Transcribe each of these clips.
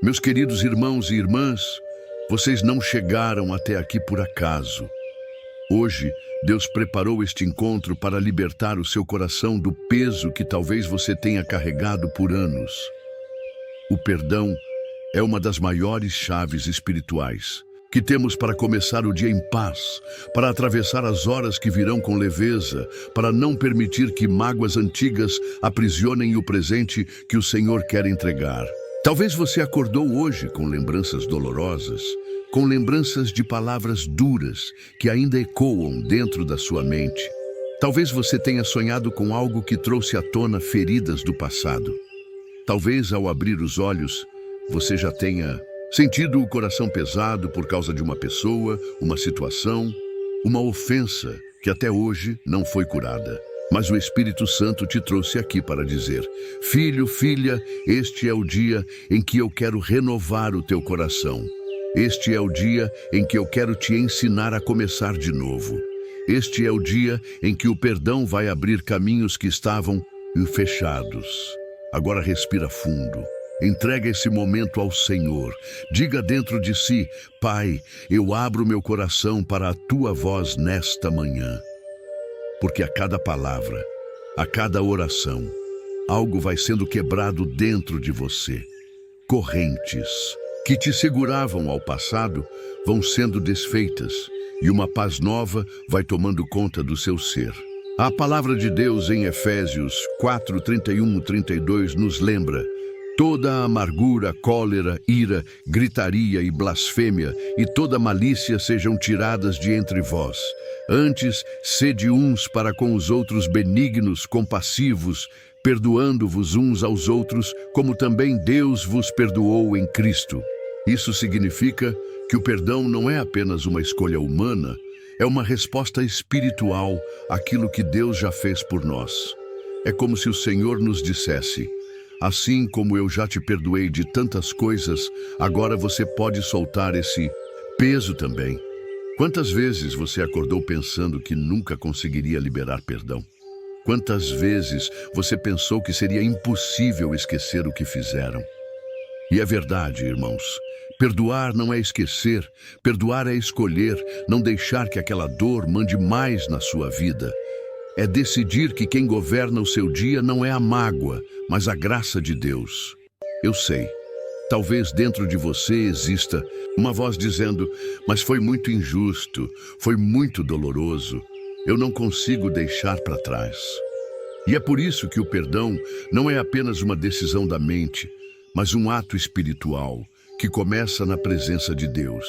Meus queridos irmãos e irmãs, vocês não chegaram até aqui por acaso. Hoje, Deus preparou este encontro para libertar o seu coração do peso que talvez você tenha carregado por anos. O perdão é uma das maiores chaves espirituais que temos para começar o dia em paz, para atravessar as horas que virão com leveza, para não permitir que mágoas antigas aprisionem o presente que o Senhor quer entregar. Talvez você acordou hoje com lembranças dolorosas, com lembranças de palavras duras que ainda ecoam dentro da sua mente. Talvez você tenha sonhado com algo que trouxe à tona feridas do passado. Talvez ao abrir os olhos, você já tenha sentido o coração pesado por causa de uma pessoa, uma situação, uma ofensa que até hoje não foi curada. Mas o Espírito Santo te trouxe aqui para dizer: filho, filha, este é o dia em que eu quero renovar o teu coração. Este é o dia em que eu quero te ensinar a começar de novo. Este é o dia em que o perdão vai abrir caminhos que estavam fechados. Agora respira fundo. Entrega esse momento ao Senhor. Diga dentro de si: Pai, eu abro meu coração para a tua voz nesta manhã. Porque a cada palavra, a cada oração, algo vai sendo quebrado dentro de você. Correntes que te seguravam ao passado vão sendo desfeitas e uma paz nova vai tomando conta do seu ser. A palavra de Deus em Efésios 4, 31 e 32 nos lembra: toda a amargura, cólera, ira, gritaria e blasfêmia e toda malícia sejam tiradas de entre vós. Antes, sede uns para com os outros benignos, compassivos, perdoando-vos uns aos outros, como também Deus vos perdoou em Cristo. Isso significa que o perdão não é apenas uma escolha humana, é uma resposta espiritual àquilo que Deus já fez por nós. É como se o Senhor nos dissesse: assim como eu já te perdoei de tantas coisas, agora você pode soltar esse peso também. Quantas vezes você acordou pensando que nunca conseguiria liberar perdão? Quantas vezes você pensou que seria impossível esquecer o que fizeram? E é verdade, irmãos. Perdoar não é esquecer, perdoar é escolher, não deixar que aquela dor mande mais na sua vida. É decidir que quem governa o seu dia não é a mágoa, mas a graça de Deus. Eu sei, talvez dentro de você exista uma voz dizendo: mas foi muito injusto, foi muito doloroso, eu não consigo deixar para trás. E é por isso que o perdão não é apenas uma decisão da mente, mas um ato espiritual que começa na presença de Deus.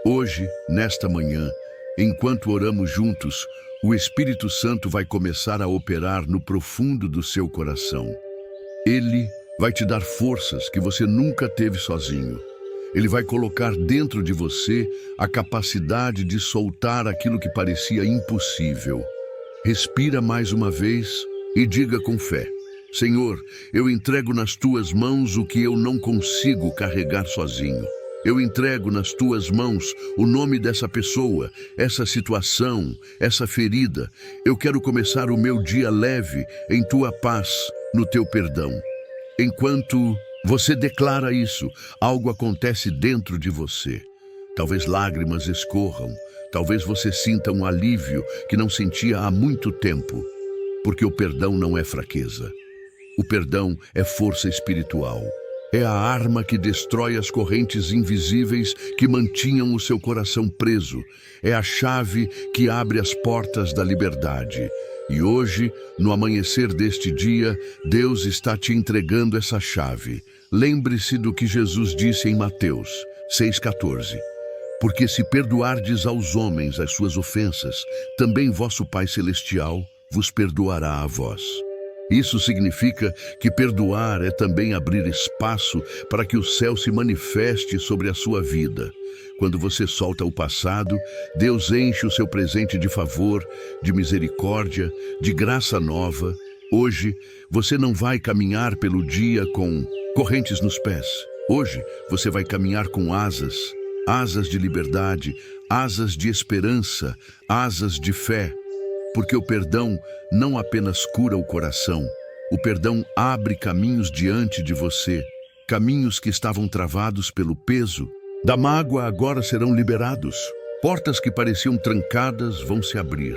Hoje, nesta manhã, enquanto oramos juntos, o Espírito Santo vai começar a operar no profundo do seu coração. Ele vai te dar forças que você nunca teve sozinho. Ele vai colocar dentro de você a capacidade de soltar aquilo que parecia impossível. Respira mais uma vez e diga com fé: Senhor, eu entrego nas tuas mãos o que eu não consigo carregar sozinho. Eu entrego nas tuas mãos o nome dessa pessoa, essa situação, essa ferida. Eu quero começar o meu dia leve em tua paz, no teu perdão. Enquanto você declara isso, algo acontece dentro de você. Talvez lágrimas escorram, talvez você sinta um alívio que não sentia há muito tempo, porque o perdão não é fraqueza. O perdão é força espiritual. É a arma que destrói as correntes invisíveis que mantinham o seu coração preso. É a chave que abre as portas da liberdade. E hoje, no amanhecer deste dia, Deus está te entregando essa chave. Lembre-se do que Jesus disse em Mateus 6,14. Porque se perdoardes aos homens as suas ofensas, também vosso Pai Celestial vos perdoará a vós. Isso significa que perdoar é também abrir espaço para que o céu se manifeste sobre a sua vida. Quando você solta o passado, Deus enche o seu presente de favor, de misericórdia, de graça nova. Hoje, você não vai caminhar pelo dia com correntes nos pés. Hoje, você vai caminhar com asas, asas de liberdade, asas de esperança, asas de fé. Porque o perdão não apenas cura o coração, o perdão abre caminhos diante de você. Caminhos que estavam travados pelo peso da mágoa agora serão liberados. Portas que pareciam trancadas vão se abrir.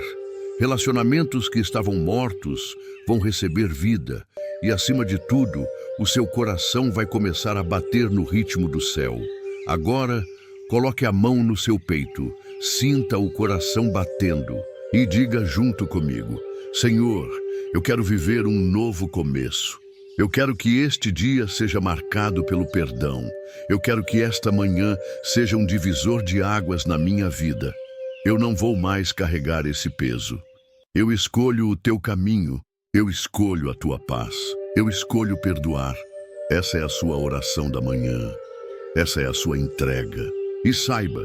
Relacionamentos que estavam mortos vão receber vida. E, acima de tudo, o seu coração vai começar a bater no ritmo do céu. Agora, coloque a mão no seu peito, sinta o coração batendo e diga junto comigo: Senhor, eu quero viver um novo começo. Eu quero que este dia seja marcado pelo perdão. Eu quero que esta manhã seja um divisor de águas na minha vida. Eu não vou mais carregar esse peso. Eu escolho o teu caminho. Eu escolho a tua paz. Eu escolho perdoar. Essa é a sua oração da manhã. Essa é a sua entrega. E saiba,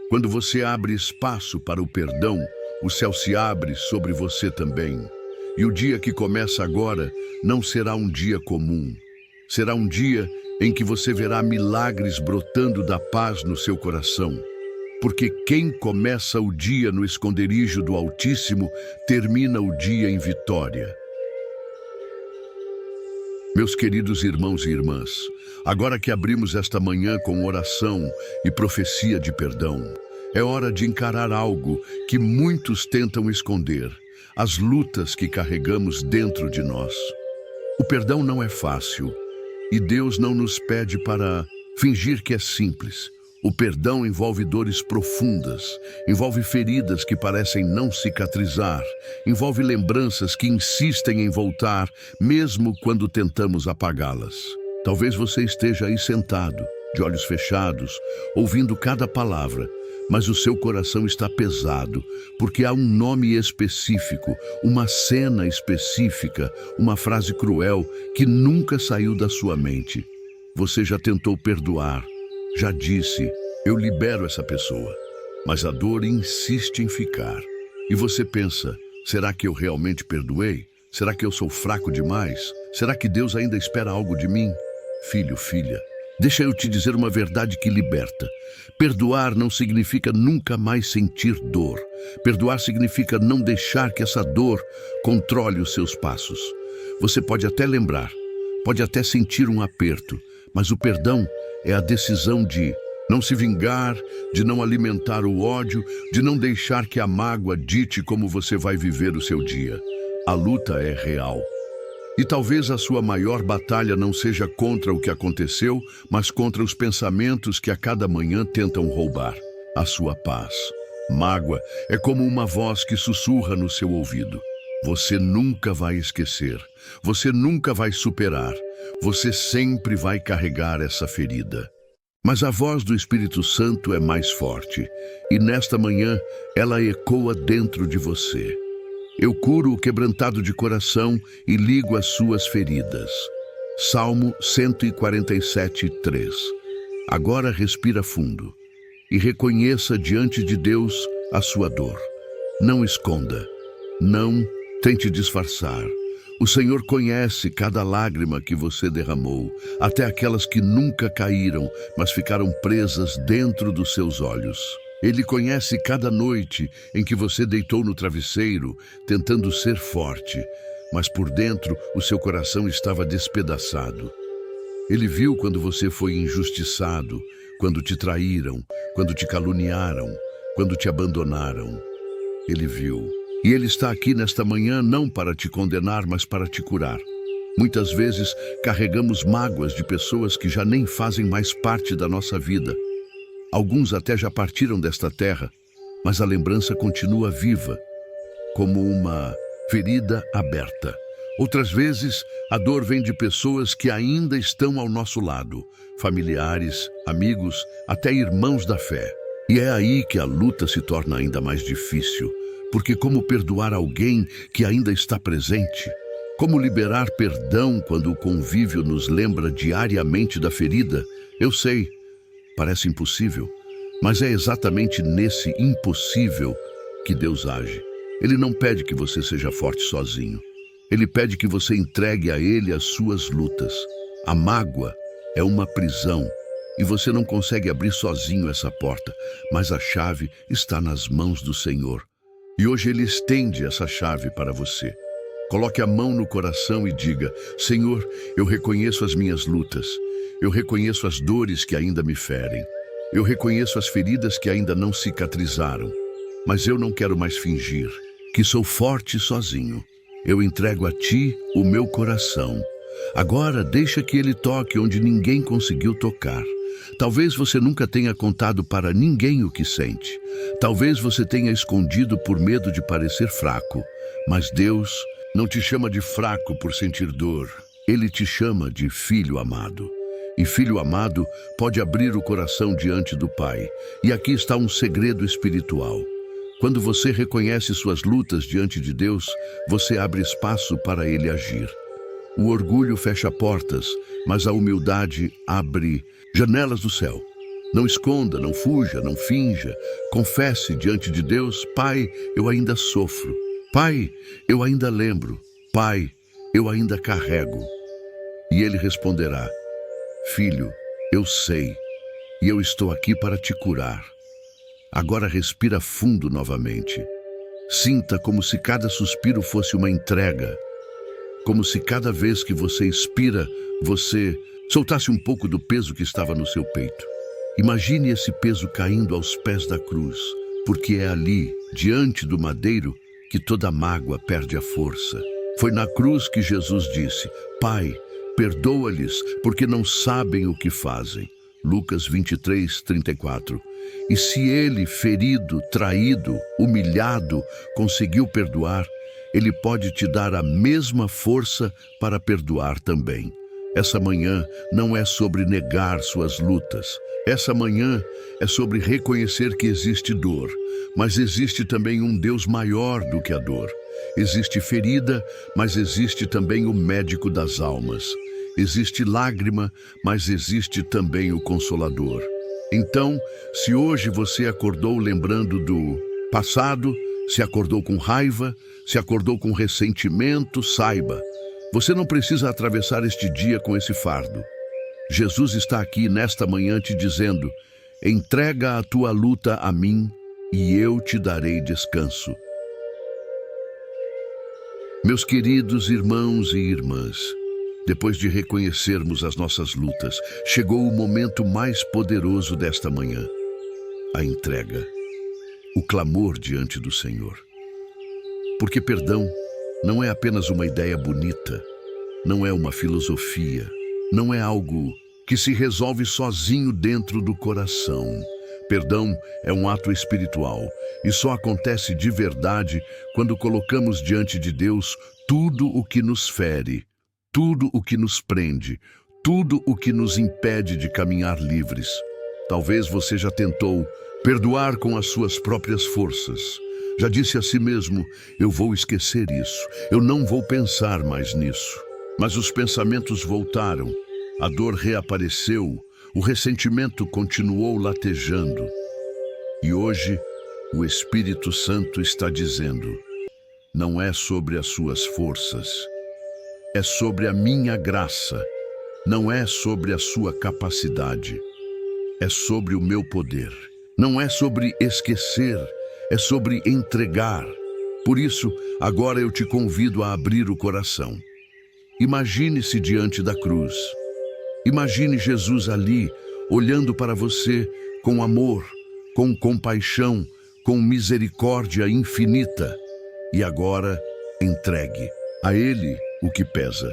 quando você abre espaço para o perdão, o céu se abre sobre você também. E o dia que começa agora não será um dia comum. Será um dia em que você verá milagres brotando da paz no seu coração. Porque quem começa o dia no esconderijo do Altíssimo, termina o dia em vitória. Meus queridos irmãos e irmãs, agora que abrimos esta manhã com oração e profecia de perdão, é hora de encarar algo que muitos tentam esconder: as lutas que carregamos dentro de nós. O perdão não é fácil e Deus não nos pede para fingir que é simples. O perdão envolve dores profundas, envolve feridas que parecem não cicatrizar, envolve lembranças que insistem em voltar, mesmo quando tentamos apagá-las. Talvez você esteja aí sentado, de olhos fechados, ouvindo cada palavra, mas o seu coração está pesado, porque há um nome específico, uma cena específica, uma frase cruel que nunca saiu da sua mente. Você já tentou perdoar, já disse: eu libero essa pessoa, mas a dor insiste em ficar. E você pensa: será que eu realmente perdoei? Será que eu sou fraco demais? Será que Deus ainda espera algo de mim? Filho, filha, deixa eu te dizer uma verdade que liberta. Perdoar não significa nunca mais sentir dor. Perdoar significa não deixar que essa dor controle os seus passos. Você pode até lembrar, pode até sentir um aperto, mas o perdão é a decisão de não se vingar, de não alimentar o ódio, de não deixar que a mágoa dite como você vai viver o seu dia. A luta é real. E talvez a sua maior batalha não seja contra o que aconteceu, mas contra os pensamentos que a cada manhã tentam roubar a sua paz. Mágoa é como uma voz que sussurra no seu ouvido: você nunca vai esquecer, você nunca vai superar, você sempre vai carregar essa ferida. Mas a voz do Espírito Santo é mais forte, e nesta manhã ela ecoa dentro de você. Eu curo o quebrantado de coração e ligo as suas feridas. Salmo 147:3. Agora respira fundo e reconheça diante de Deus a sua dor. Não esconda, não tente disfarçar. O Senhor conhece cada lágrima que você derramou, até aquelas que nunca caíram, mas ficaram presas dentro dos seus olhos. Ele conhece cada noite em que você deitou no travesseiro, tentando ser forte, mas por dentro o seu coração estava despedaçado. Ele viu quando você foi injustiçado, quando te traíram, quando te caluniaram, quando te abandonaram. Ele viu. E Ele está aqui nesta manhã não para te condenar, mas para te curar. Muitas vezes carregamos mágoas de pessoas que já nem fazem mais parte da nossa vida. Alguns até já partiram desta terra, mas a lembrança continua viva, como uma ferida aberta. Outras vezes, a dor vem de pessoas que ainda estão ao nosso lado, familiares, amigos, até irmãos da fé. E é aí que a luta se torna ainda mais difícil, porque como perdoar alguém que ainda está presente? Como liberar perdão quando o convívio nos lembra diariamente da ferida? Eu sei. Parece impossível, mas é exatamente nesse impossível que Deus age. Ele não pede que você seja forte sozinho. Ele pede que você entregue a Ele as suas lutas. A mágoa é uma prisão e você não consegue abrir sozinho essa porta, mas a chave está nas mãos do Senhor. E hoje Ele estende essa chave para você. Coloque a mão no coração e diga: Senhor, eu reconheço as minhas lutas. Eu reconheço as dores que ainda me ferem. Eu reconheço as feridas que ainda não cicatrizaram. Mas eu não quero mais fingir que sou forte sozinho. Eu entrego a Ti o meu coração. Agora deixa que ele toque onde ninguém conseguiu tocar. Talvez você nunca tenha contado para ninguém o que sente. Talvez você tenha escondido por medo de parecer fraco. Mas Deus não te chama de fraco por sentir dor. Ele te chama de filho amado. E filho amado pode abrir o coração diante do Pai. E aqui está um segredo espiritual. Quando você reconhece suas lutas diante de Deus, você abre espaço para Ele agir. O orgulho fecha portas, mas a humildade abre janelas do céu. Não esconda, não fuja, não finja. Confesse diante de Deus: Pai, eu ainda sofro. Pai, eu ainda lembro. Pai, eu ainda carrego. E Ele responderá: Filho, eu sei, e eu estou aqui para te curar. Agora respira fundo novamente. Sinta como se cada suspiro fosse uma entrega. Como se cada vez que você expira, você soltasse um pouco do peso que estava no seu peito. Imagine esse peso caindo aos pés da cruz, porque é ali, diante do madeiro, que toda mágoa perde a força. Foi na cruz que Jesus disse: Pai, perdoa-lhes, porque não sabem o que fazem. Lucas 23:34. E se ele, ferido, traído, humilhado, conseguiu perdoar, Ele pode te dar a mesma força para perdoar também. Essa manhã não é sobre negar suas lutas. Essa manhã é sobre reconhecer que existe dor, mas existe também um Deus maior do que a dor. Existe ferida, mas existe também o médico das almas. Existe lágrima, mas existe também o Consolador. Então, se hoje você acordou lembrando do passado, se acordou com raiva, se acordou com ressentimento, saiba, você não precisa atravessar este dia com esse fardo. Jesus está aqui nesta manhã te dizendo: entrega a tua luta a mim e eu te darei descanso. Meus queridos irmãos e irmãs, depois de reconhecermos as nossas lutas, chegou o momento mais poderoso desta manhã: a entrega, o clamor diante do Senhor. Porque perdão não é apenas uma ideia bonita, não é uma filosofia, não é algo que se resolve sozinho dentro do coração. Perdão é um ato espiritual e só acontece de verdade quando colocamos diante de Deus tudo o que nos fere, tudo o que nos prende, tudo o que nos impede de caminhar livres. Talvez você já tentou perdoar com as suas próprias forças. Já disse a si mesmo: eu vou esquecer isso, eu não vou pensar mais nisso. Mas os pensamentos voltaram, a dor reapareceu, o ressentimento continuou latejando. E hoje, o Espírito Santo está dizendo: não é sobre as suas forças, é sobre a minha graça, não é sobre a sua capacidade, é sobre o meu poder. Não é sobre esquecer, é sobre entregar. Por isso, agora eu te convido a abrir o coração. Imagine-se diante da cruz. Imagine Jesus ali, olhando para você com amor, com compaixão, com misericórdia infinita. E agora, entregue a Ele o que pesa.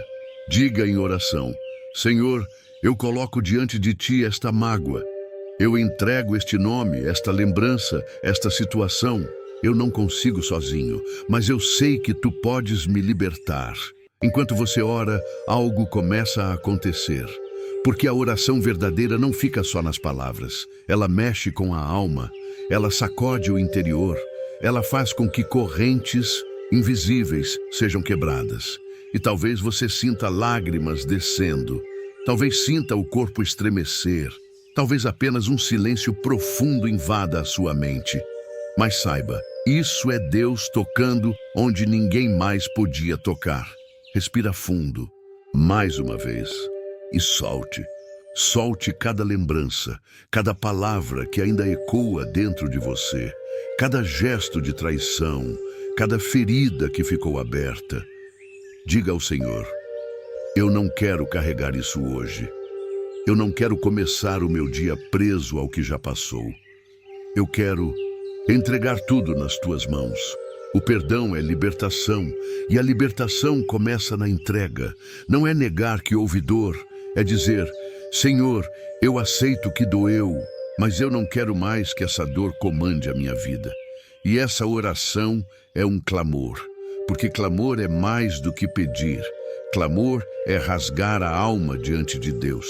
Diga em oração: Senhor, eu coloco diante de Ti esta mágoa. Eu entrego este nome, esta lembrança, esta situação. Eu não consigo sozinho, mas eu sei que Tu podes me libertar. Enquanto você ora, algo começa a acontecer. Porque a oração verdadeira não fica só nas palavras. Ela mexe com a alma, ela sacode o interior, ela faz com que correntes invisíveis sejam quebradas. E talvez você sinta lágrimas descendo, talvez sinta o corpo estremecer, talvez apenas um silêncio profundo invada a sua mente. Mas saiba, isso é Deus tocando onde ninguém mais podia tocar. Respira fundo, mais uma vez, e solte. Solte cada lembrança, cada palavra que ainda ecoa dentro de você, cada gesto de traição, cada ferida que ficou aberta. Diga ao Senhor: eu não quero carregar isso hoje. Eu não quero começar o meu dia preso ao que já passou. Eu quero entregar tudo nas tuas mãos. O perdão é libertação, e a libertação começa na entrega. Não é negar que houve dor, é dizer: Senhor, eu aceito que doeu, mas eu não quero mais que essa dor comande a minha vida. E essa oração é um clamor, porque clamor é mais do que pedir. Clamor é rasgar a alma diante de Deus.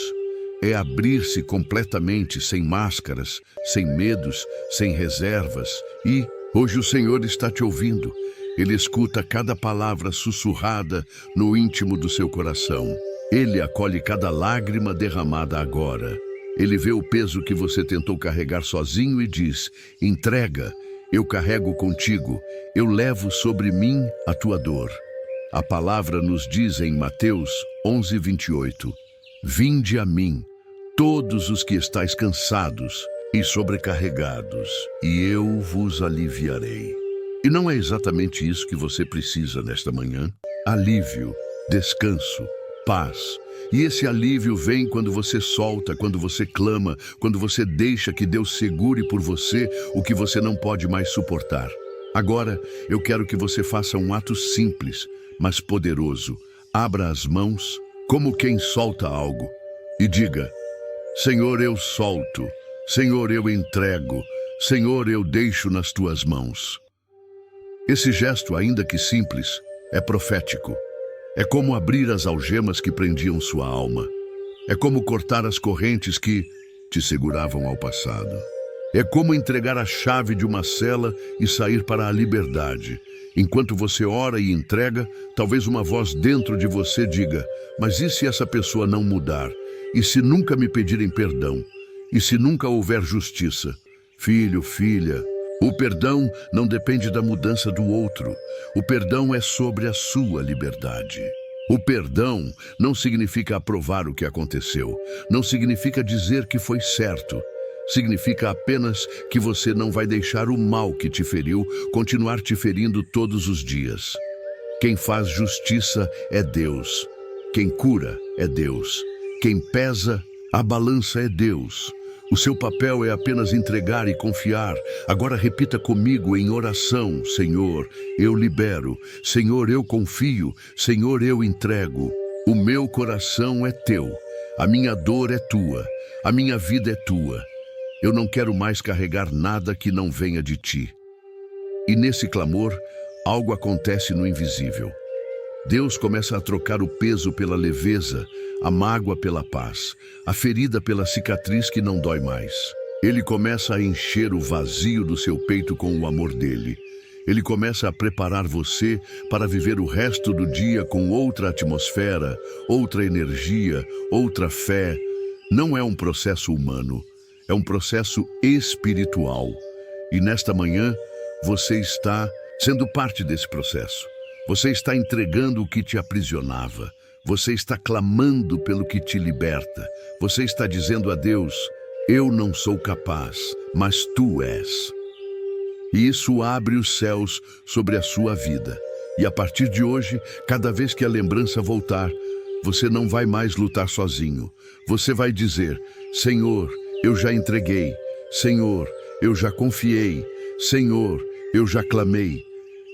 É abrir-se completamente, sem máscaras, sem medos, sem reservas. E hoje o Senhor está te ouvindo. Ele escuta cada palavra sussurrada no íntimo do seu coração. Ele acolhe cada lágrima derramada agora. Ele vê o peso que você tentou carregar sozinho e diz: entrega, eu carrego contigo, eu levo sobre mim a tua dor. A palavra nos diz em Mateus 11:28, vinde a mim, todos os que estáis cansados e sobrecarregados, e eu vos aliviarei. E não é exatamente isso que você precisa nesta manhã? Alívio, descanso, paz. E esse alívio vem quando você solta, quando você clama, quando você deixa que Deus segure por você o que você não pode mais suportar. Agora, eu quero que você faça um ato simples, mas poderoso. Abra as mãos, como quem solta algo, e diga: Senhor, eu solto. Senhor, eu entrego. Senhor, eu deixo nas tuas mãos. Esse gesto, ainda que simples, é profético. É como abrir as algemas que prendiam sua alma. É como cortar as correntes que te seguravam ao passado. É como entregar a chave de uma cela e sair para a liberdade. Enquanto você ora e entrega, talvez uma voz dentro de você diga: mas e se essa pessoa não mudar? E se nunca me pedirem perdão? E se nunca houver justiça? Filho, filha, o perdão não depende da mudança do outro. O perdão é sobre a sua liberdade. O perdão não significa aprovar o que aconteceu. Não significa dizer que foi certo. Significa apenas que você não vai deixar o mal que te feriu continuar te ferindo todos os dias. Quem faz justiça é Deus. Quem cura é Deus. Quem pesa a balança é Deus. O seu papel é apenas entregar e confiar. Agora repita comigo em oração: Senhor, eu libero. Senhor, eu confio. Senhor, eu entrego. O meu coração é teu. A minha dor é tua. A minha vida é tua. Eu não quero mais carregar nada que não venha de ti. E nesse clamor, algo acontece no invisível. Deus começa a trocar o peso pela leveza, a mágoa pela paz, a ferida pela cicatriz que não dói mais. Ele começa a encher o vazio do seu peito com o amor dele. Ele começa a preparar você para viver o resto do dia com outra atmosfera, outra energia, outra fé. Não é um processo humano, é um processo espiritual. E nesta manhã, você está sendo parte desse processo. Você está entregando o que te aprisionava. Você está clamando pelo que te liberta. Você está dizendo a Deus: eu não sou capaz, mas tu és. E isso abre os céus sobre a sua vida. E a partir de hoje, cada vez que a lembrança voltar, você não vai mais lutar sozinho. Você vai dizer: Senhor, eu já entreguei. Senhor, eu já confiei. Senhor, eu já clamei.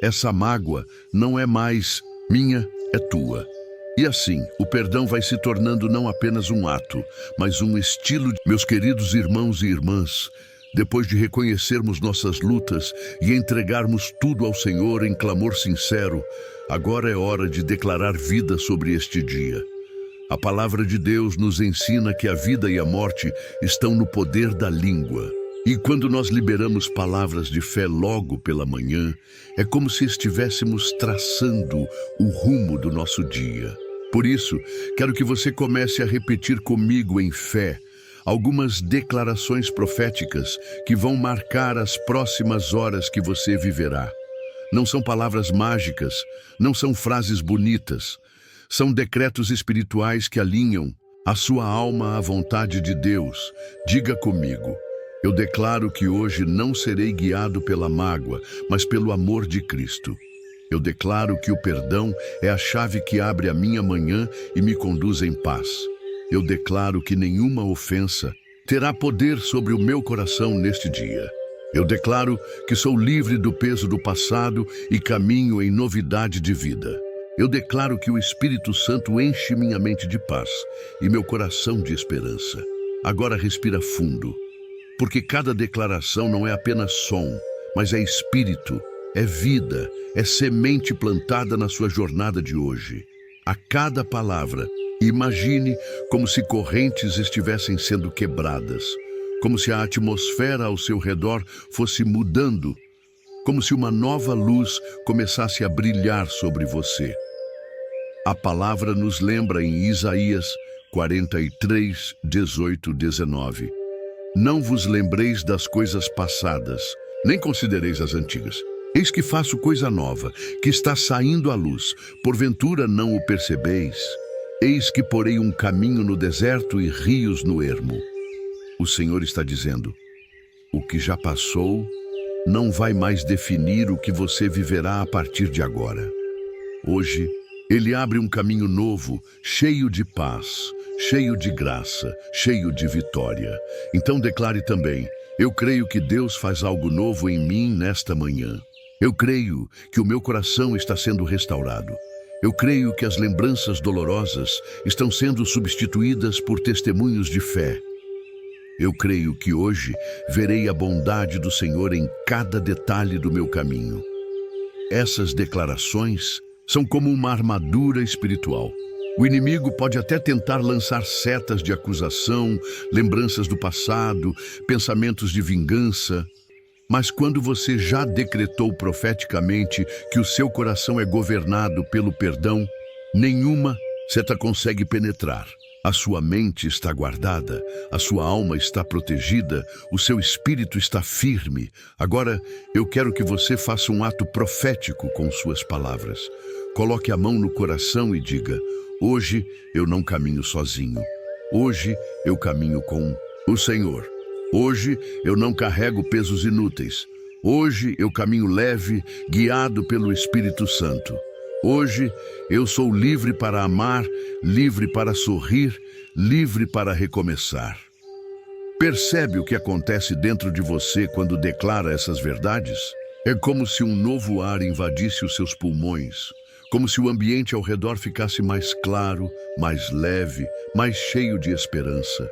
Essa mágoa não é mais minha, é tua. E assim, o perdão vai se tornando não apenas um ato, mas um estilo. Meus queridos irmãos e irmãs, depois de reconhecermos nossas lutas e entregarmos tudo ao Senhor em clamor sincero, agora é hora de declarar vida sobre este dia. A palavra de Deus nos ensina que a vida e a morte estão no poder da língua. E quando nós liberamos palavras de fé logo pela manhã, é como se estivéssemos traçando o rumo do nosso dia. Por isso, quero que você comece a repetir comigo em fé algumas declarações proféticas que vão marcar as próximas horas que você viverá. Não são palavras mágicas, não são frases bonitas, são decretos espirituais que alinham a sua alma à vontade de Deus. Diga comigo: eu declaro que hoje não serei guiado pela mágoa, mas pelo amor de Cristo. Eu declaro que o perdão é a chave que abre a minha manhã e me conduz em paz. eu declaro que nenhuma ofensa terá poder sobre o meu coração neste dia. Eu declaro que sou livre do peso do passado e caminho em novidade de vida. Eu declaro que o Espírito Santo enche minha mente de paz e meu coração de esperança. Agora respira fundo, porque cada declaração não é apenas som, mas é espírito, é vida, é semente plantada na sua jornada de hoje. A cada palavra, imagine como se correntes estivessem sendo quebradas, como se a atmosfera ao seu redor fosse mudando, como se uma nova luz começasse a brilhar sobre você. A palavra nos lembra em Isaías 43, 18, 19. Não vos lembreis das coisas passadas, nem considereis as antigas. Eis que faço coisa nova, que está saindo à luz. Porventura não o percebeis? Eis que porei um caminho no deserto e rios no ermo. O Senhor está dizendo, o que já passou não vai mais definir o que você viverá a partir de agora. Hoje, Ele abre um caminho novo, cheio de paz, cheio de graça, cheio de vitória. Então declare também, eu creio que Deus faz algo novo em mim nesta manhã. Eu creio que o meu coração está sendo restaurado. Eu creio que as lembranças dolorosas estão sendo substituídas por testemunhos de fé. Eu creio que hoje verei a bondade do Senhor em cada detalhe do meu caminho. Essas declarações são como uma armadura espiritual. O inimigo pode até tentar lançar setas de acusação, lembranças do passado, pensamentos de vingança. Mas quando você já decretou profeticamente que o seu coração é governado pelo perdão, nenhuma seta consegue penetrar. A sua mente está guardada, a sua alma está protegida, o seu espírito está firme. Agora, eu quero que você faça um ato profético com suas palavras. Coloque a mão no coração e diga, hoje eu não caminho sozinho. Hoje eu caminho com o Senhor. Hoje eu não carrego pesos inúteis. Hoje eu caminho leve, guiado pelo Espírito Santo. Hoje eu sou livre para amar, livre para sorrir, livre para recomeçar. Percebe o que acontece dentro de você quando declara essas verdades? É como se um novo ar invadisse os seus pulmões, como se o ambiente ao redor ficasse mais claro, mais leve, mais cheio de esperança.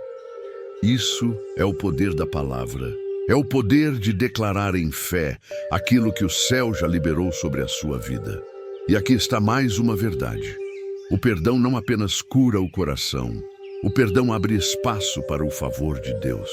Isso é o poder da palavra. É o poder de declarar em fé aquilo que o céu já liberou sobre a sua vida. E aqui está mais uma verdade. O perdão não apenas cura o coração. O perdão abre espaço para o favor de Deus.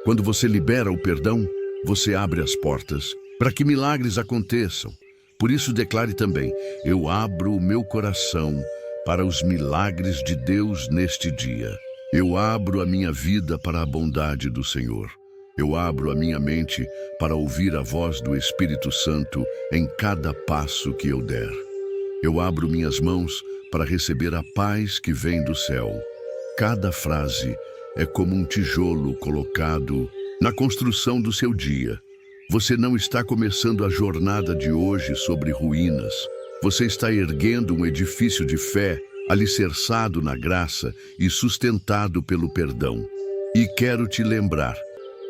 Quando você libera o perdão, você abre as portas para que milagres aconteçam. Por isso declare também, eu abro o meu coração para os milagres de Deus neste dia. Eu abro a minha vida para a bondade do Senhor. Eu abro a minha mente para ouvir a voz do Espírito Santo em cada passo que eu der. Eu abro minhas mãos para receber a paz que vem do céu. Cada frase é como um tijolo colocado na construção do seu dia. Você não está começando a jornada de hoje sobre ruínas. Você está erguendo um edifício de fé, alicerçado na graça e sustentado pelo perdão. E quero te lembrar,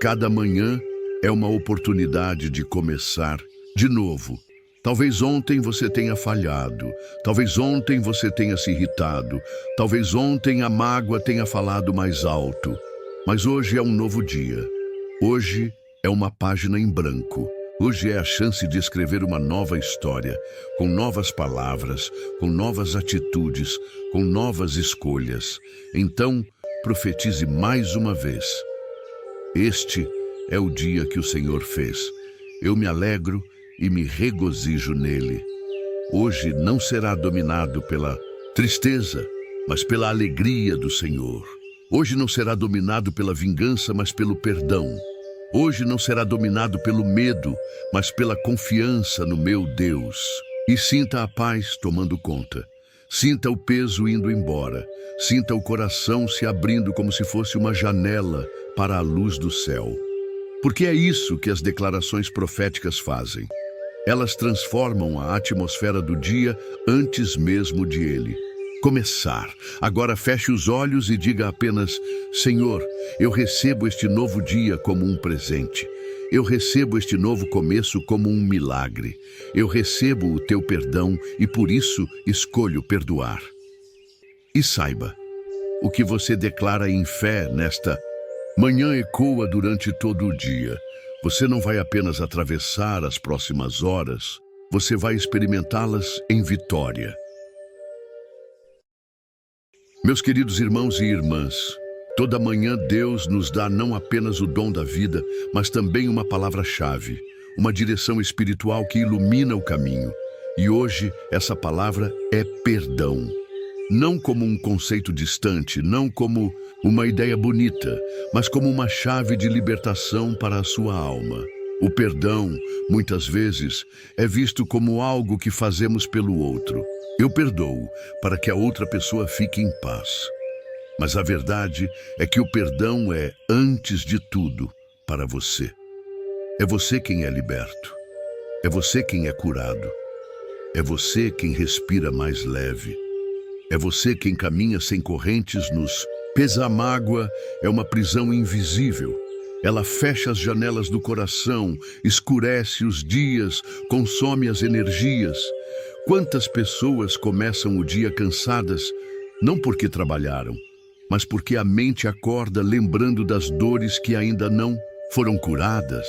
cada manhã é uma oportunidade de começar de novo. Talvez ontem você tenha falhado, talvez ontem você tenha se irritado, talvez ontem a mágoa tenha falado mais alto. Mas hoje é um novo dia. Hoje é uma página em branco. Hoje é a chance de escrever uma nova história, com novas palavras, com novas atitudes, com novas escolhas. Então, profetize mais uma vez. Este é o dia que o Senhor fez. Eu me alegro e me regozijo nele. Hoje não será dominado pela tristeza, mas pela alegria do Senhor. Hoje não será dominado pela vingança, mas pelo perdão. Hoje não será dominado pelo medo, mas pela confiança no meu Deus. E sinta a paz tomando conta. Sinta o peso indo embora. Sinta o coração se abrindo como se fosse uma janela para a luz do céu. Porque é isso que as declarações proféticas fazem. Elas transformam a atmosfera do dia antes mesmo de ele. começar. Agora feche os olhos e diga apenas: Senhor, eu recebo este novo dia como um presente. Eu recebo este novo começo como um milagre. Eu recebo o teu perdão e por isso escolho perdoar. E saiba, o que você declara em fé nesta manhã ecoa durante todo o dia. Você não vai apenas atravessar as próximas horas, você vai experimentá-las em vitória. Meus queridos irmãos e irmãs, toda manhã Deus nos dá não apenas o dom da vida, mas também uma palavra-chave, uma direção espiritual que ilumina o caminho. E hoje essa palavra é perdão. Não como um conceito distante, não como uma ideia bonita, mas como uma chave de libertação para a sua alma. O perdão, muitas vezes, é visto como algo que fazemos pelo outro. Eu perdoo para que a outra pessoa fique em paz. Mas a verdade é que o perdão é, antes de tudo, para você. É você quem é liberto. É você quem é curado. É você quem respira mais leve. É você quem caminha sem correntes nos pés. A mágoa é uma prisão invisível. Ela fecha as janelas do coração, escurece os dias, consome as energias. Quantas pessoas começam o dia cansadas, não porque trabalharam, mas porque a mente acorda lembrando das dores que ainda não foram curadas?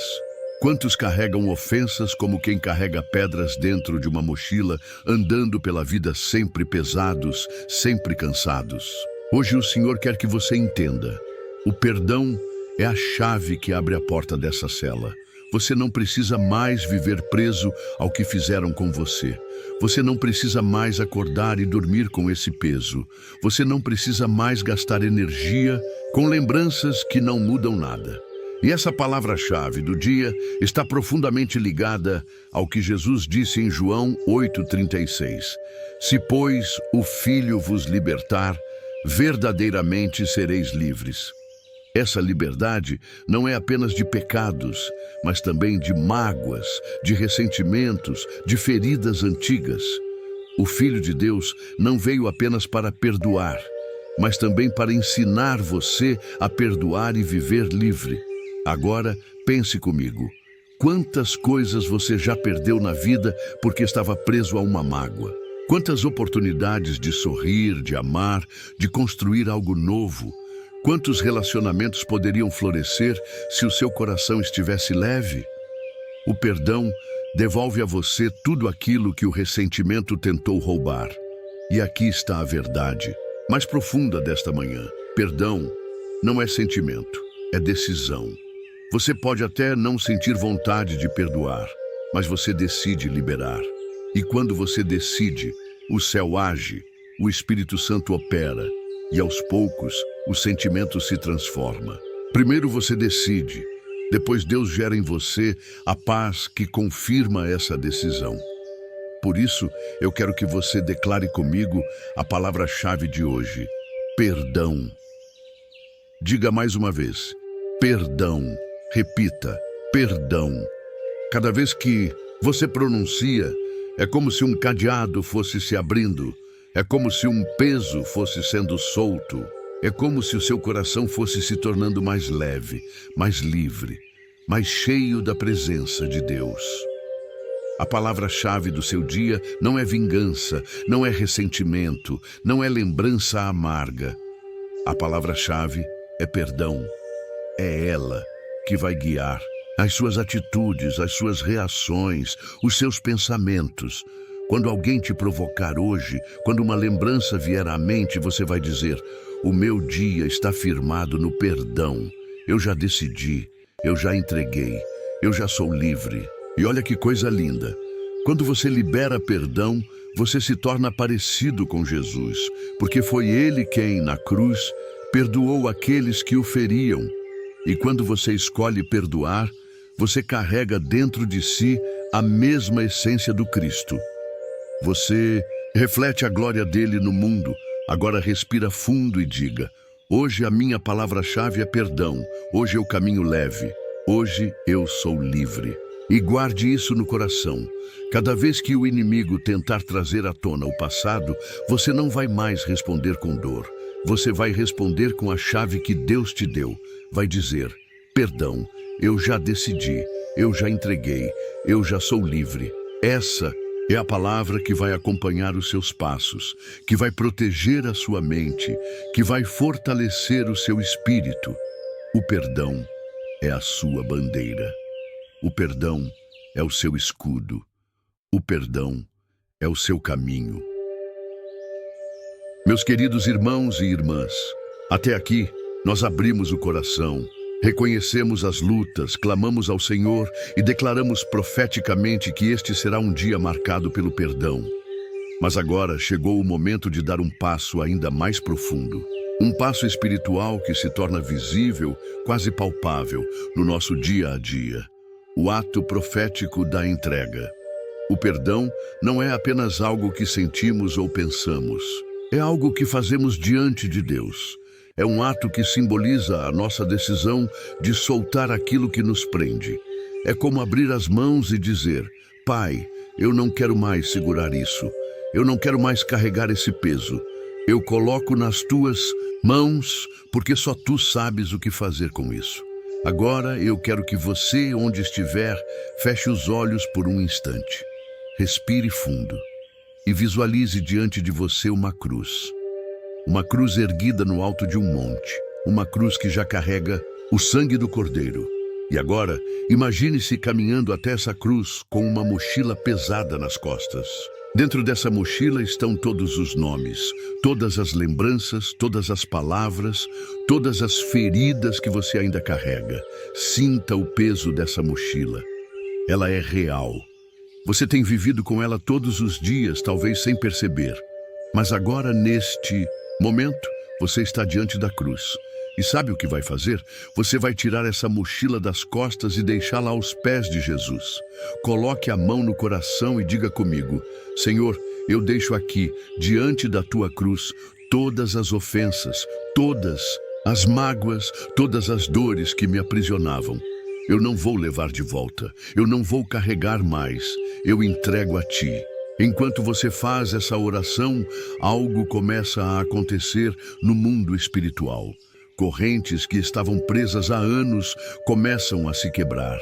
Quantos carregam ofensas como quem carrega pedras dentro de uma mochila, andando pela vida sempre pesados, sempre cansados? Hoje o Senhor quer que você entenda: o perdão é a chave que abre a porta dessa cela. Você não precisa mais viver preso ao que fizeram com você. Você não precisa mais acordar e dormir com esse peso. Você não precisa mais gastar energia com lembranças que não mudam nada. E essa palavra-chave do dia está profundamente ligada ao que Jesus disse em João 8,36. Se, pois, o Filho vos libertar, verdadeiramente sereis livres. Essa liberdade não é apenas de pecados, mas também de mágoas, de ressentimentos, de feridas antigas. O Filho de Deus não veio apenas para perdoar, mas também para ensinar você a perdoar e viver livre. Agora, pense comigo. Quantas coisas você já perdeu na vida porque estava preso a uma mágoa? Quantas oportunidades de sorrir, de amar, de construir algo novo? Quantos relacionamentos poderiam florescer se o seu coração estivesse leve? O perdão devolve a você tudo aquilo que o ressentimento tentou roubar. E aqui está a verdade mais profunda desta manhã. Perdão não é sentimento, é decisão. Você pode até não sentir vontade de perdoar, mas você decide liberar. E quando você decide, o céu age, o Espírito Santo opera, e aos poucos o sentimento se transforma. Primeiro você decide, depois Deus gera em você a paz que confirma essa decisão. Por isso, eu quero que você declare comigo a palavra-chave de hoje: perdão. Diga mais uma vez: perdão. Repita: perdão. Cada vez que você pronuncia, é como se um cadeado fosse se abrindo. É como se um peso fosse sendo solto. É como se o seu coração fosse se tornando mais leve, mais livre, mais cheio da presença de Deus. A palavra-chave do seu dia não é vingança, não é ressentimento, não é lembrança amarga. A palavra-chave é perdão. É ela que vai guiar as suas atitudes, as suas reações, os seus pensamentos. Quando alguém te provocar hoje, quando uma lembrança vier à mente, você vai dizer: o meu dia está firmado no perdão. Eu já decidi, eu já entreguei, eu já sou livre. E olha que coisa linda. Quando você libera perdão, você se torna parecido com Jesus, porque foi Ele quem, na cruz, perdoou aqueles que o feriam. E quando você escolhe perdoar, você carrega dentro de si a mesma essência do Cristo. Você reflete a glória dele no mundo. Agora respira fundo e diga: hoje a minha palavra-chave é perdão. Hoje eu caminho leve. Hoje eu sou livre. E guarde isso no coração. Cada vez que o inimigo tentar trazer à tona o passado, você não vai mais responder com dor. Você vai responder com a chave que Deus te deu. Vai dizer: perdão, eu já decidi, eu já entreguei, eu já sou livre. Essa é a palavra que vai acompanhar os seus passos, que vai proteger a sua mente, que vai fortalecer o seu espírito. O perdão é a sua bandeira. O perdão é o seu escudo. O perdão é o seu caminho. Meus queridos irmãos e irmãs, até aqui nós abrimos o coração, reconhecemos as lutas, clamamos ao Senhor e declaramos profeticamente que este será um dia marcado pelo perdão. Mas agora chegou o momento de dar um passo ainda mais profundo. Um passo espiritual que se torna visível, quase palpável, no nosso dia a dia. O ato profético da entrega. O perdão não é apenas algo que sentimos ou pensamos. É algo que fazemos diante de Deus. É um ato que simboliza a nossa decisão de soltar aquilo que nos prende. É como abrir as mãos e dizer: Pai, eu não quero mais segurar isso. Eu não quero mais carregar esse peso. Eu coloco nas tuas mãos, porque só tu sabes o que fazer com isso. Agora eu quero que você, onde estiver, feche os olhos por um instante. Respire fundo e visualize diante de você uma cruz. Uma cruz erguida no alto de um monte. Uma cruz que já carrega o sangue do Cordeiro. E agora, imagine-se caminhando até essa cruz com uma mochila pesada nas costas. Dentro dessa mochila estão todos os nomes, todas as lembranças, todas as palavras, todas as feridas que você ainda carrega. Sinta o peso dessa mochila. Ela é real. Você tem vivido com ela todos os dias, talvez sem perceber. Mas agora, neste momento, você está diante da cruz. E sabe o que vai fazer? Você vai tirar essa mochila das costas e deixá-la aos pés de Jesus. Coloque a mão no coração e diga comigo: Senhor, eu deixo aqui, diante da tua cruz, todas as ofensas, todas as mágoas, todas as dores que me aprisionavam. Eu não vou levar de volta, eu não vou carregar mais, eu entrego a ti. Enquanto você faz essa oração, algo começa a acontecer no mundo espiritual. Correntes que estavam presas há anos começam a se quebrar.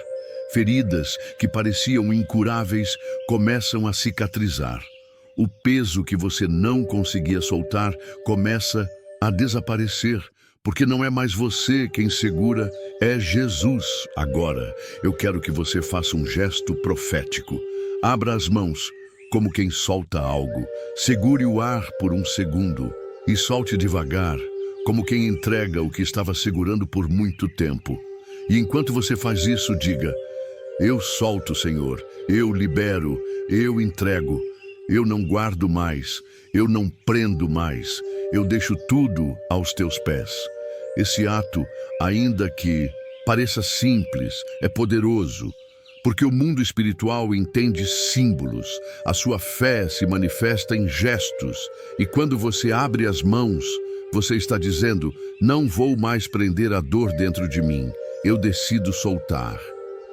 Feridas que pareciam incuráveis começam a cicatrizar. O peso que você não conseguia soltar começa a desaparecer, porque não é mais você quem segura, é Jesus. Agora, eu quero que você faça um gesto profético. Abra as mãos, como quem solta algo. Segure o ar por um segundo e solte devagar, como quem entrega o que estava segurando por muito tempo. E enquanto você faz isso, diga: eu solto, Senhor, eu libero, eu entrego, eu não guardo mais, eu não prendo mais, eu deixo tudo aos teus pés. Esse ato, ainda que pareça simples, é poderoso, porque o mundo espiritual entende símbolos, a sua fé se manifesta em gestos, e quando você abre as mãos, você está dizendo: não vou mais prender a dor dentro de mim, eu decido soltar.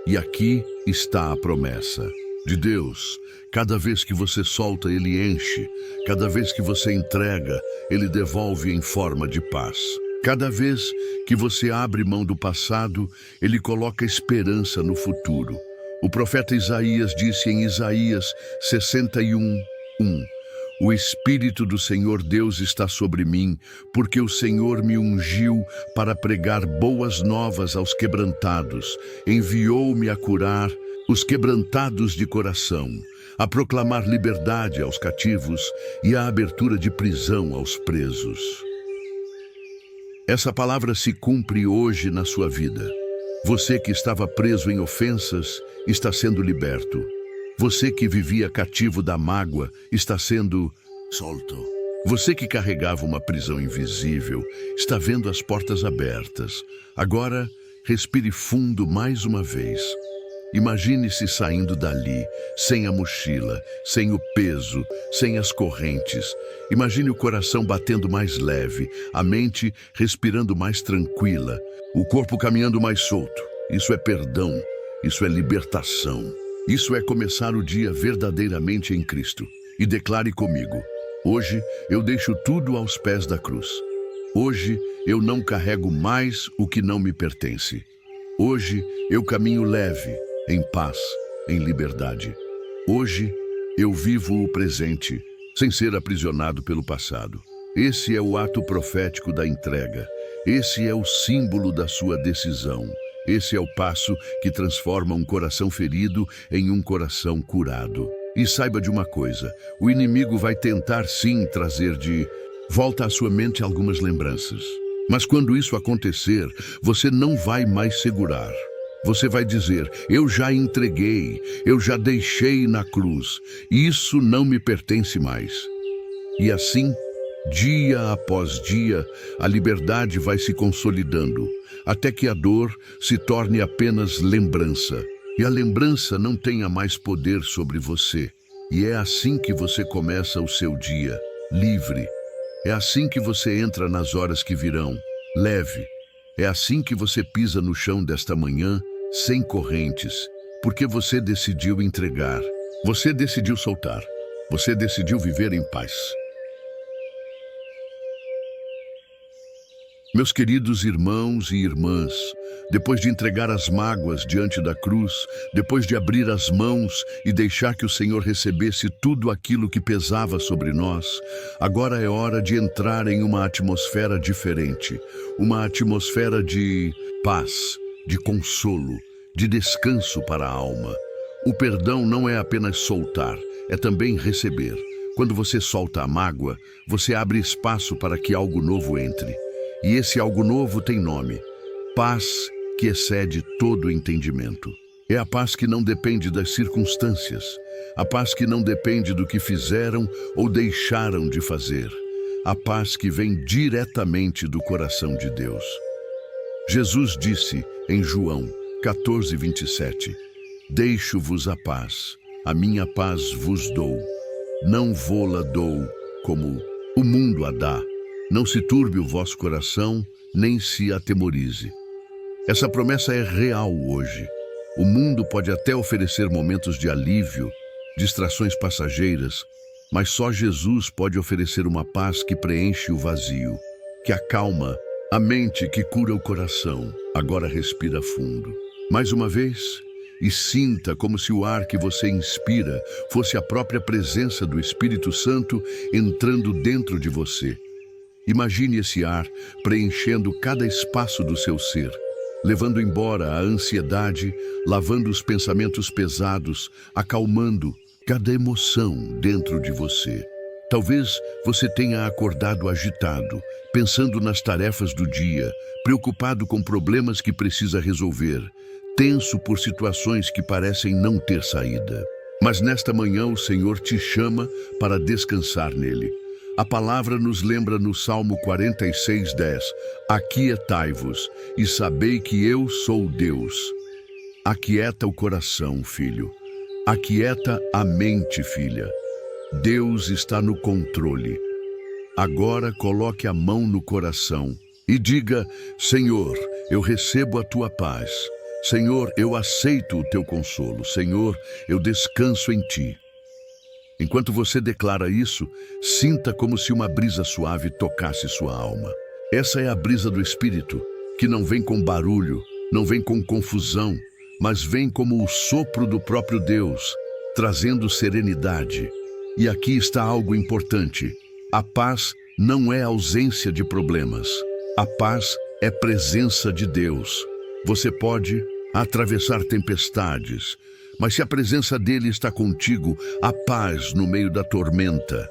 E aqui está a promessa de Deus. Cada vez que você solta, Ele enche. Cada vez que você entrega, Ele devolve em forma de paz. Cada vez que você abre mão do passado, Ele coloca esperança no futuro. O profeta Isaías disse em Isaías 61:1: o Espírito do Senhor Deus está sobre mim, porque o Senhor me ungiu para pregar boas novas aos quebrantados, enviou-me a curar os quebrantados de coração, a proclamar liberdade aos cativos e a abertura de prisão aos presos. Essa palavra se cumpre hoje na sua vida. Você que estava preso em ofensas está sendo liberto. Você que vivia cativo da mágoa está sendo solto. Você que carregava uma prisão invisível está vendo as portas abertas. Agora, respire fundo mais uma vez. Imagine-se saindo dali, sem a mochila, sem o peso, sem as correntes. Imagine o coração batendo mais leve, a mente respirando mais tranquila, o corpo caminhando mais solto. Isso é perdão. isso é libertação. Isso é começar o dia verdadeiramente em Cristo. E declare comigo: hoje eu deixo tudo aos pés da cruz. Hoje eu não carrego mais o que não me pertence. Hoje eu caminho leve, em paz, em liberdade. Hoje eu vivo o presente, sem ser aprisionado pelo passado. Esse é o ato profético da entrega. Esse é o símbolo da sua decisão. Esse é o passo que transforma um coração ferido em um coração curado. E saiba de uma coisa, o inimigo vai tentar sim trazer de volta à sua mente algumas lembranças. Mas quando isso acontecer, você não vai mais segurar. Você vai dizer: eu já entreguei, eu já deixei na cruz, isso não me pertence mais. E assim, dia após dia, a liberdade vai se consolidando, até que a dor se torne apenas lembrança. E a lembrança não tenha mais poder sobre você. E é assim que você começa o seu dia, livre. É assim que você entra nas horas que virão, leve. É assim que você pisa no chão desta manhã, sem correntes, porque você decidiu entregar. Você decidiu soltar. Você decidiu viver em paz. Meus queridos irmãos e irmãs, depois de entregar as mágoas diante da cruz, depois de abrir as mãos e deixar que o Senhor recebesse tudo aquilo que pesava sobre nós, agora é hora de entrar em uma atmosfera diferente, uma atmosfera de paz, de consolo, de descanso para a alma. O perdão não é apenas soltar, é também receber. Quando você solta a mágoa, você abre espaço para que algo novo entre. E esse algo novo tem nome: paz que excede todo entendimento. É a paz que não depende das circunstâncias, a paz que não depende do que fizeram ou deixaram de fazer, a paz que vem diretamente do coração de Deus. Jesus disse em João 14:27, deixo-vos a paz, a minha paz vos dou, não vô-la dou como o mundo a dá. Não se turbe o vosso coração, nem se atemorize. Essa promessa é real hoje. O mundo pode até oferecer momentos de alívio, distrações passageiras, mas só Jesus pode oferecer uma paz que preenche o vazio, que acalma a mente, que cura o coração. Agora respira fundo, mais uma vez, e sinta como se o ar que você inspira fosse a própria presença do Espírito Santo entrando dentro de você. Imagine esse ar preenchendo cada espaço do seu ser, levando embora a ansiedade, lavando os pensamentos pesados, acalmando cada emoção dentro de você. Talvez você tenha acordado agitado, pensando nas tarefas do dia, preocupado com problemas que precisa resolver, tenso por situações que parecem não ter saída. Mas nesta manhã o Senhor te chama para descansar nele. A palavra nos lembra no Salmo 46:10, aquietai-vos e sabei que eu sou Deus. Aquieta o coração, filho. Aquieta a mente, filha. Deus está no controle. Agora coloque a mão no coração e diga: Senhor, eu recebo a tua paz. Senhor, eu aceito o teu consolo. Senhor, eu descanso em ti. Enquanto você declara isso, sinta como se uma brisa suave tocasse sua alma. Essa é a brisa do Espírito, que não vem com barulho, não vem com confusão, mas vem como o sopro do próprio Deus, trazendo serenidade. E aqui está algo importante: a paz não é ausência de problemas. A paz é presença de Deus. Você pode atravessar tempestades, mas se a presença dele está contigo, há paz no meio da tormenta.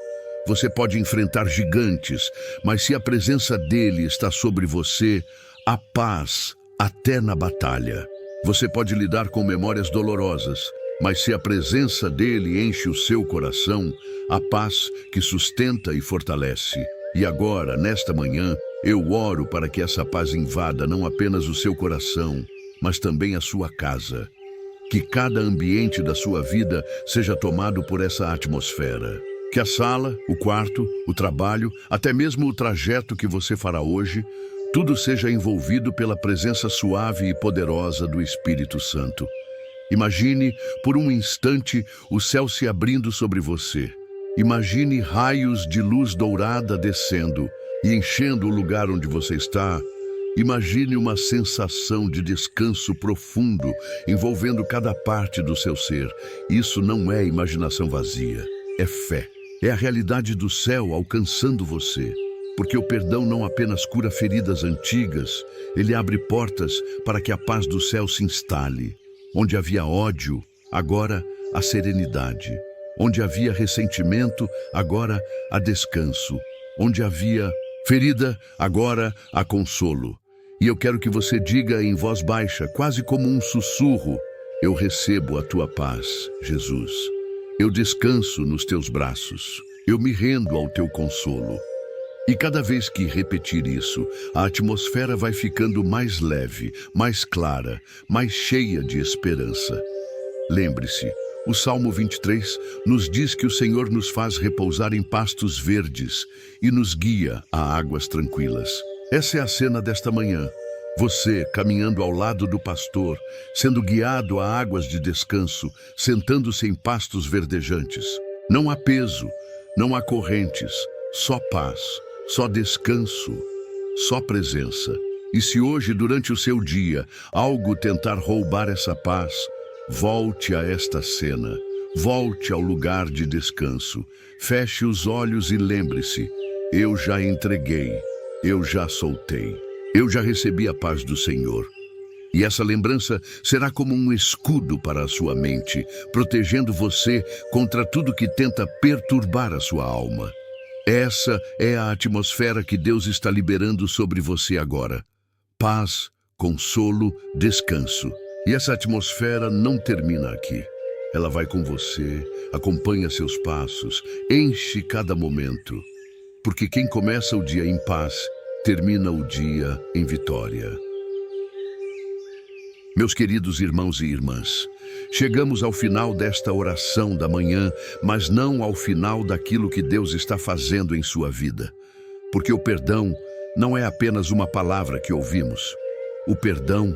Você pode enfrentar gigantes, mas se a presença dele está sobre você, há paz até na batalha. Você pode lidar com memórias dolorosas, mas se a presença dele enche o seu coração, há paz que sustenta e fortalece. E agora, nesta manhã, eu oro para que essa paz invada não apenas o seu coração, mas também a sua casa. Que cada ambiente da sua vida seja tomado por essa atmosfera. Que a sala, o quarto, o trabalho, até mesmo o trajeto que você fará hoje, tudo seja envolvido pela presença suave e poderosa do Espírito Santo. Imagine, por um instante, o céu se abrindo sobre você. Imagine raios de luz dourada descendo e enchendo o lugar onde você está. Imagine uma sensação de descanso profundo envolvendo cada parte do seu ser. Isso não é imaginação vazia, é fé. É a realidade do céu alcançando você. Porque o perdão não apenas cura feridas antigas, ele abre portas para que a paz do céu se instale. Onde havia ódio, agora há serenidade. Onde havia ressentimento, agora há descanso. Onde havia ferida, agora há consolo. E eu quero que você diga em voz baixa, quase como um sussurro: eu recebo a tua paz, Jesus. Eu descanso nos teus braços. Eu me rendo ao teu consolo. E cada vez que repetir isso, a atmosfera vai ficando mais leve, mais clara, mais cheia de esperança. Lembre-se, o Salmo 23 nos diz que o Senhor nos faz repousar em pastos verdes e nos guia a águas tranquilas. Essa é a cena desta manhã. Você caminhando ao lado do pastor, sendo guiado a águas de descanso, sentando-se em pastos verdejantes. Não há peso, não há correntes, só paz, só descanso, só presença. E se hoje, durante o seu dia, algo tentar roubar essa paz, volte a esta cena, volte ao lugar de descanso, feche os olhos e lembre-se: eu já entreguei, eu já soltei, eu já recebi a paz do Senhor. E essa lembrança será como um escudo para a sua mente, protegendo você contra tudo que tenta perturbar a sua alma. Essa é a atmosfera que Deus está liberando sobre você agora. Paz, consolo, descanso. E essa atmosfera não termina aqui. Ela vai com você, acompanha seus passos, enche cada momento. Porque quem começa o dia em paz, termina o dia em vitória. Meus queridos irmãos e irmãs, chegamos ao final desta oração da manhã, mas não ao final daquilo que Deus está fazendo em sua vida. Porque o perdão não é apenas uma palavra que ouvimos. O perdão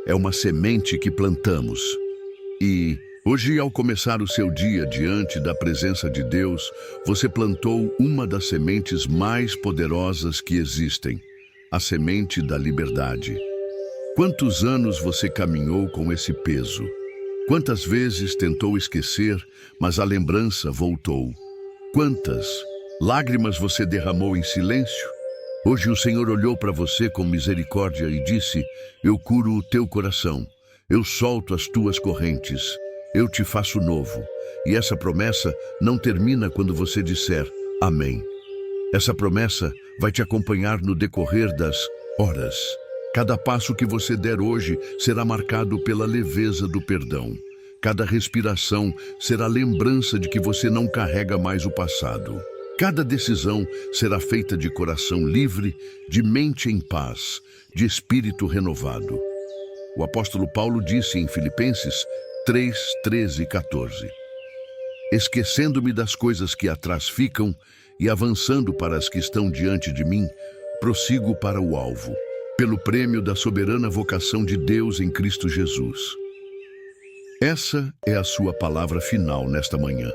é uma semente que plantamos. E hoje, ao começar o seu dia diante da presença de Deus, você plantou uma das sementes mais poderosas que existem, a semente da liberdade. Quantos anos você caminhou com esse peso? Quantas vezes tentou esquecer, mas a lembrança voltou? Quantas lágrimas você derramou em silêncio? Hoje o Senhor olhou para você com misericórdia e disse: eu curo o teu coração, eu solto as tuas correntes, eu te faço novo. E essa promessa não termina quando você disser amém. Essa promessa vai te acompanhar no decorrer das horas. Cada passo que você der hoje será marcado pela leveza do perdão. Cada respiração será lembrança de que você não carrega mais o passado. Cada decisão será feita de coração livre, de mente em paz, de espírito renovado. O apóstolo Paulo disse em Filipenses 3, 13 e 14: esquecendo-me das coisas que atrás ficam e avançando para as que estão diante de mim, prossigo para o alvo, pelo prêmio da soberana vocação de Deus em Cristo Jesus. Essa é a sua palavra final nesta manhã.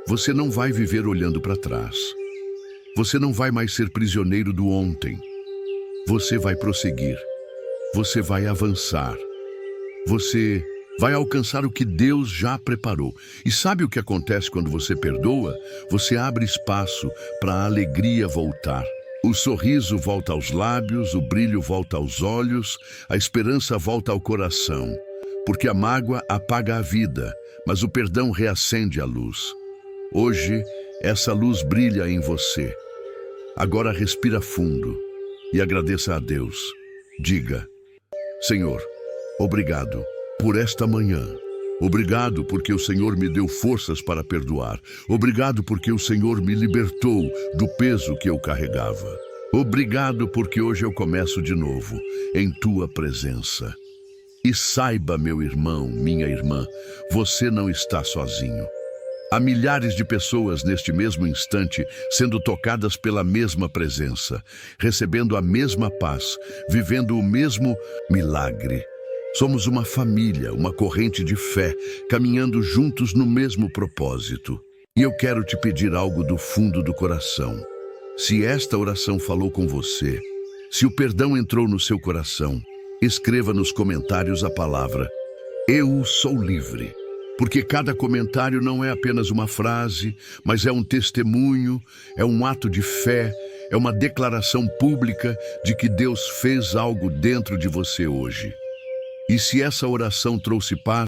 Você não vai viver olhando para trás. Você não vai mais ser prisioneiro do ontem. Você vai prosseguir. Você vai avançar. Você vai alcançar o que Deus já preparou. E sabe o que acontece quando você perdoa? Você abre espaço para a alegria voltar. O sorriso volta aos lábios, o brilho volta aos olhos, a esperança volta ao coração. Porque a mágoa apaga a vida, mas o perdão reacende a luz. Hoje, essa luz brilha em você. Agora respira fundo e agradeça a Deus. Diga: Senhor, obrigado por esta manhã. Obrigado porque o Senhor me deu forças para perdoar. Obrigado porque o Senhor me libertou do peso que eu carregava. Obrigado porque hoje eu começo de novo, em tua presença. E saiba, meu irmão, minha irmã, você não está sozinho. Há milhares de pessoas neste mesmo instante sendo tocadas pela mesma presença, recebendo a mesma paz, vivendo o mesmo milagre. Somos uma família, uma corrente de fé, caminhando juntos no mesmo propósito. E eu quero te pedir algo do fundo do coração. Se esta oração falou com você, se o perdão entrou no seu coração, escreva nos comentários a palavra "Eu sou livre", porque cada comentário não é apenas uma frase, mas é um testemunho, é um ato de fé, é uma declaração pública de que Deus fez algo dentro de você hoje. E se essa oração trouxe paz,